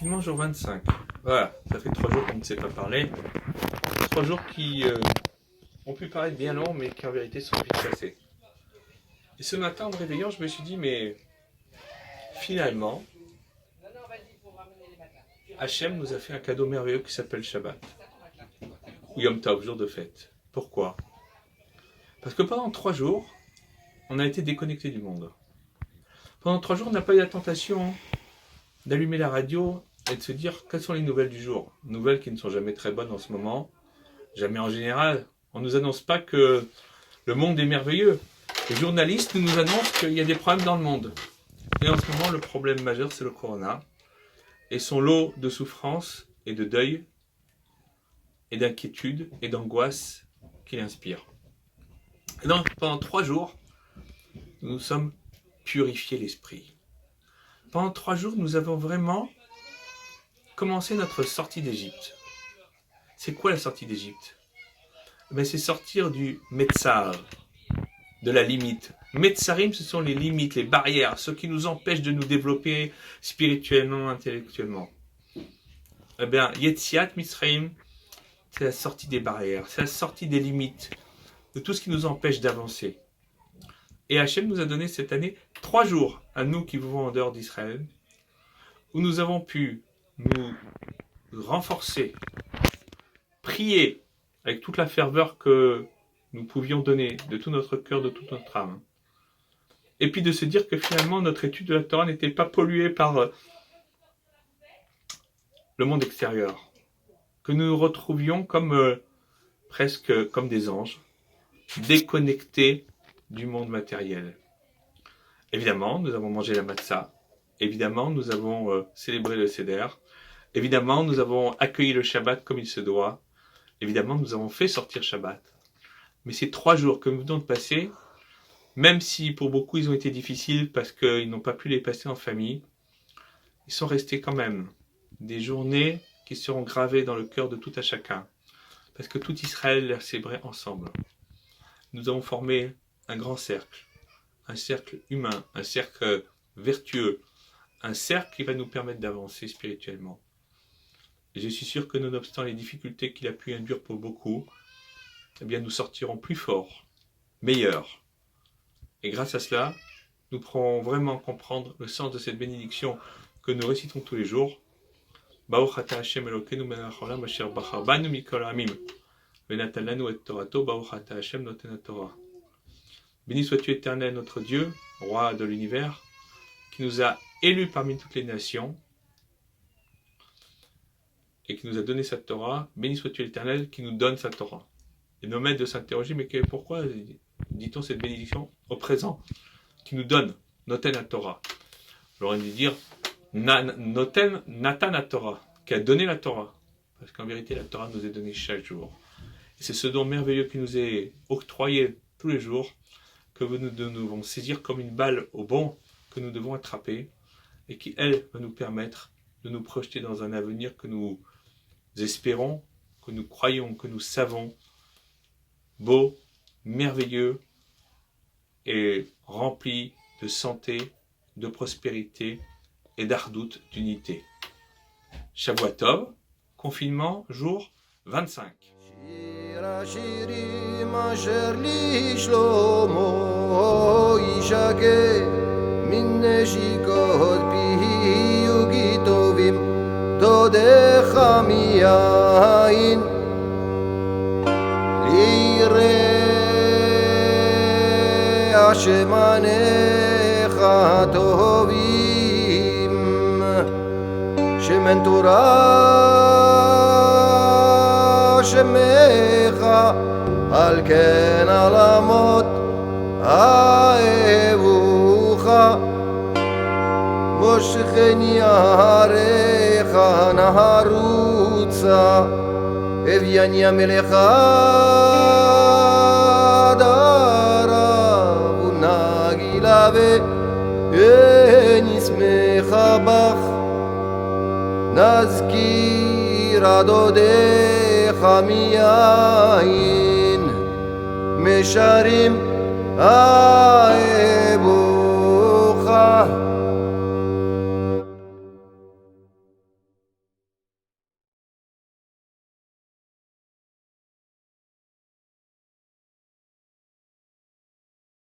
confinement jour 25. Voilà, ça fait 3 jours qu'on ne s'est pas parlé. 3 jours qui ont pu paraître bien longs, mais qui en vérité sont vite passés. Et ce matin, en me réveillant, je me suis dit, mais finalement, Hachem nous a fait un cadeau merveilleux qui s'appelle Shabbat. Ou Yom Tov, jour de fête. Pourquoi? Parce que pendant 3 jours, on a été déconnecté du monde. Pendant 3 jours, on n'a pas eu la tentation d'allumer la radio et de se dire quelles sont les nouvelles du jour. Nouvelles qui ne sont jamais très bonnes en ce moment. Jamais en général. On ne nous annonce pas que le monde est merveilleux. Les journalistes nous annoncent qu'il y a des problèmes dans le monde. Et en ce moment, le problème majeur, c'est le corona. Et son lot de souffrance et de deuil et d'inquiétude et d'angoisse qu'il inspire. Et donc, pendant 3 jours, nous nous sommes purifiés l'esprit. Pendant 3 jours, nous avons vraiment commencé notre sortie d'Égypte. C'est quoi la sortie d'Égypte? C'est sortir du Metzar, de la limite. Metzarim, ce sont les limites, les barrières, ce qui nous empêche de nous développer spirituellement, intellectuellement. Yetziat Mitzrayim, c'est la sortie des barrières, c'est la sortie des limites, de tout ce qui nous empêche d'avancer. Et Hachem nous a donné cette année 3 jours, à nous qui vivons en dehors d'Israël, où nous avons pu nous renforcer, prier avec toute la ferveur que nous pouvions donner de tout notre cœur, de toute notre âme. Et puis de se dire que finalement notre étude de la Torah n'était pas polluée par le monde extérieur. Que nous nous retrouvions comme presque comme des anges, déconnectés du monde matériel. Évidemment, nous avons mangé la matzah. Évidemment, nous avons célébré le Seder. Évidemment, nous avons accueilli le Shabbat comme il se doit. Évidemment, nous avons fait sortir Shabbat. Mais ces 3 jours que nous venons de passer, même si pour beaucoup ils ont été difficiles parce qu'ils n'ont pas pu les passer en famille, ils sont restés quand même des journées qui seront gravées dans le cœur de tout un chacun. Parce que tout Israël les a célébrés ensemble. Nous avons formé un grand cercle. Un cercle humain, un cercle vertueux, un cercle qui va nous permettre d'avancer spirituellement. Et je suis sûr que nonobstant les difficultés qu'il a pu induire pour beaucoup, nous sortirons plus forts, meilleurs. Et grâce à cela, nous pourrons vraiment comprendre le sens de cette bénédiction que nous récitons tous les jours. Baruch ata Hashem Elokeinu melech haolam asher bachar banu mikol ha'amim venatan lanu et torato Baruch ata Hashem noten haTorah. Béni sois-tu éternel notre Dieu, roi de l'univers, qui nous a élus parmi toutes les nations et qui nous a donné sa Torah. Béni sois-tu l'éternel qui nous donne sa Torah. Et nos maîtres de s'interroger, mais pourquoi dit-on cette bénédiction au présent qui nous donne Noten Torah? Alors on va dire Noten Natan Torah, qui a donné la Torah. Parce qu'en vérité, la Torah nous est donnée chaque jour. Et c'est ce don merveilleux qui nous est octroyé tous les jours, que nous devons saisir comme une balle au bond que nous devons attraper, et qui, elle, va nous permettre de nous projeter dans un avenir que nous espérons, que nous croyons, que nous savons, beau, merveilleux, et rempli de santé, de prospérité et d'ardoute, d'unité. Shavua Tov, confinement, jour 25. השירים אשר לשלמה ישקה מן נשיקות פיהו כי טובים דודיך מיין ליראה שמניך טובים שמן תורה שמך על כן עלמות אהבוך מושכן יערך נהרוצה אביין ימלך דרב ונגילה ונשמח בך נזכיר עדודך מיין משרים אהבו